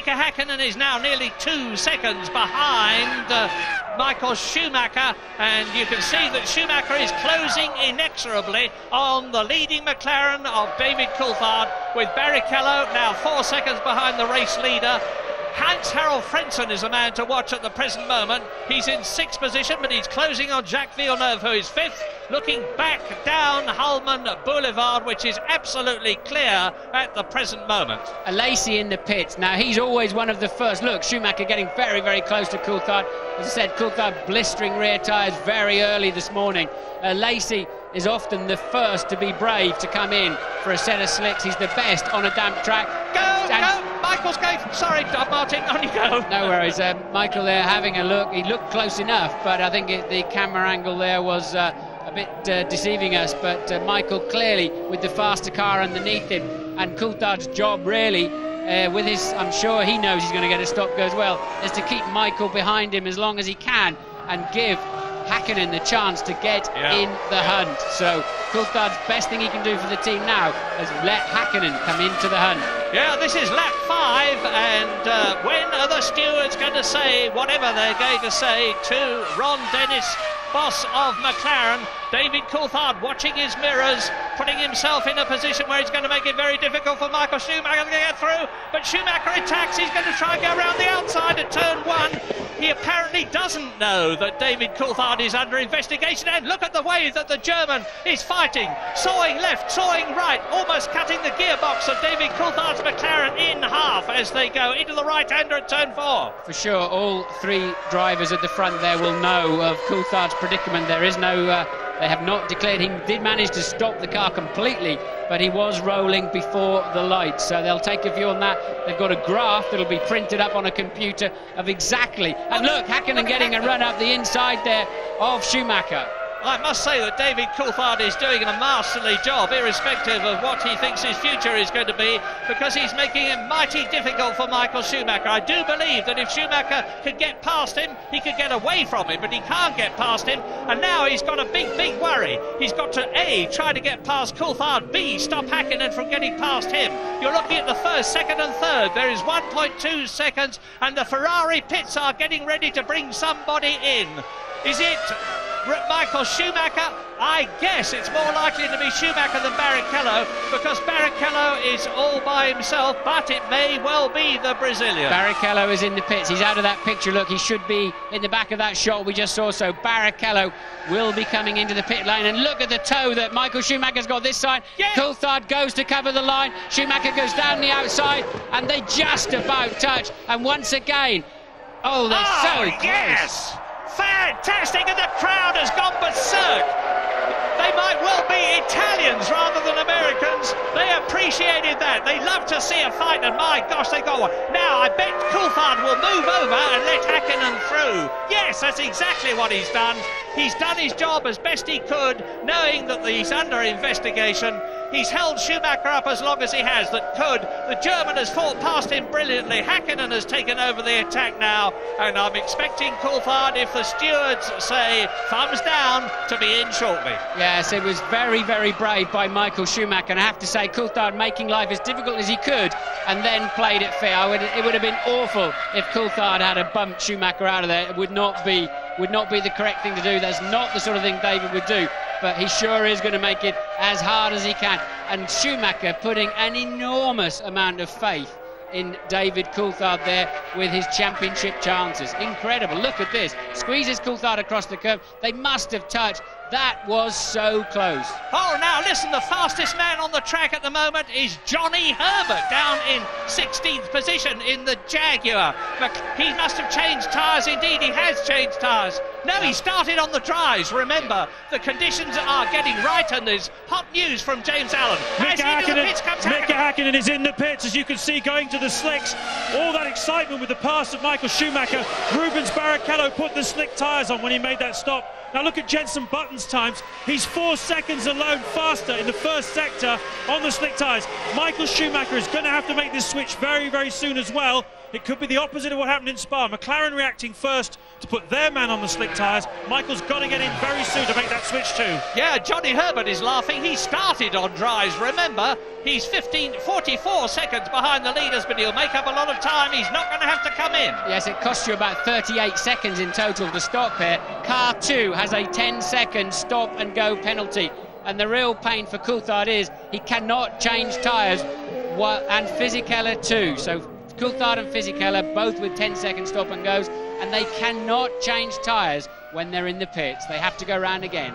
Mika Häkkinen is now nearly 2 seconds behind Michael Schumacher, and you can see that Schumacher is closing inexorably on the leading McLaren of David Coulthard, with Barrichello now 4 seconds behind the race leader. Hans-Harald Frentzen is the man to watch at the present moment. He's in 6th position, but he's closing on Jacques Villeneuve, who is 5th, looking back down Hulman Boulevard, which is absolutely clear at the present moment. Lacey in the pits. Now, he's always one of the first. Look, Schumacher getting very, very close to Coulthard. As I said, Coulthard blistering rear tyres very early this morning. Lacey is often the first to be brave to come in for a set of slicks. He's the best on a damp track. Go! Michael's going. Sorry, Martin, on you go. No worries. Michael there having a look. He looked close enough, but I think the camera angle there was a bit deceiving us. But Michael clearly with the faster car underneath him, and Coulthard's job really, with his, I'm sure he knows he's going to get a stop go as well, is to keep Michael behind him as long as he can and give Häkkinen the chance to get in the hunt. So Coulthard's best thing he can do for the team now is let Häkkinen come into the hunt. Yeah, this is lap 5, and when are the stewards going to say whatever they're going to say to Ron Dennis, boss of McLaren? David Coulthard watching his mirrors, putting himself in a position where he's going to make it very difficult for Michael Schumacher to get through, but Schumacher attacks. He's going to try and go around the outside at turn 1. He apparently doesn't know that David Coulthard is under investigation, and look at the way that the German is fighting, sawing left, sawing right, almost cutting the gearbox of David Coulthard's McLaren in half as they go into the right-hander at turn 4. For sure, all 3 drivers at the front there will know of Coulthard's predicament. There is no they have not declared. He did manage to stop the car completely, but he was rolling before the lights, so they'll take a view on that. They've got a graph that'll be printed up on a computer of exactly, and look, Häkkinen getting a run up the inside there of Schumacher. I must say that David Coulthard is doing a masterly job, irrespective of what he thinks his future is going to be, because he's making it mighty difficult for Michael Schumacher. I do believe that if Schumacher could get past him, he could get away from him, but he can't get past him, and now he's got a big worry. He's got to A, try to get past Coulthard, B, stop Häkkinen from getting past him. You're looking at the 1st, 2nd and 3rd. There is 1.2 seconds, and the Ferrari pits are getting ready to bring somebody in. Is it Michael Schumacher? I guess it's more likely to be Schumacher than Barrichello, because Barrichello is all by himself, but it may well be the Brazilian. Barrichello is in the pits. He's out of that picture. Look, he should be in the back of that shot we just saw. So Barrichello will be coming into the pit lane, and look at the toe that Michael Schumacher's got this side. Coulthard goes to cover the line. Schumacher goes down the outside, and they just about touch. And once again, they're so close. Yes! Fantastic, and the crowd has gone berserk. They might well be Italians rather than Americans. They appreciated that. They love to see a fight, and my gosh, they got one. Now, I bet Coulthard will move over and let Häkkinen through. Yes, that's exactly what he's done. He's done his job as best he could, knowing that he's under investigation. He's held Schumacher up as long as he has, that could. The German has fought past him brilliantly. Häkkinen has taken over the attack now, and I'm expecting Coulthard, if the stewards say thumbs down, to be in shortly. Yes, it was very, very brave by Michael Schumacher, and I have to say, Coulthard making life as difficult as he could, and then played it fair. It would have been awful if Coulthard had bumped Schumacher out of there. It would not be the correct thing to do. That's not the sort of thing David would do, but he sure is going to make it as hard as he can. And Schumacher putting an enormous amount of faith in David Coulthard there with his championship chances. Incredible. Look at this. Squeezes Coulthard across the curb. They must have touched. That was so close. Oh, now listen, the fastest man on the track at the moment is Johnny Herbert, down in 16th position in the Jaguar. He must have changed tyres. Indeed, he has changed tyres. No, he started on the dries. Remember, the conditions are getting right, and there's hot news from James Allen. Mika Häkkinen is in the pits, as you can see, going to the slicks. All that excitement with the pass of Michael Schumacher. Rubens Barrichello put the slick tyres on when he made that stop Now look at Jenson Button's times. He's 4 seconds alone faster in the first sector on the slick tyres. Michael Schumacher is going to have to make this switch very, very soon as well. It could be the opposite of what happened in Spa. McLaren reacting first to put their man on the slick tyres. Michael's got to get in very soon to make that switch too. Yeah, Johnny Herbert is laughing. He started on dries, remember. He's 44 seconds behind the leaders, but he'll make up a lot of time. He's not going to have to come in. Yes, it costs you about 38 seconds in total to stop here. Car 2 has a 10-second stop-and-go penalty. And the real pain for Coulthard is he cannot change tyres, and Fisichella too. So Coulthard and Fisichella both with 10-second stop and goes, and they cannot change tyres when they're in the pits. They have to go round again.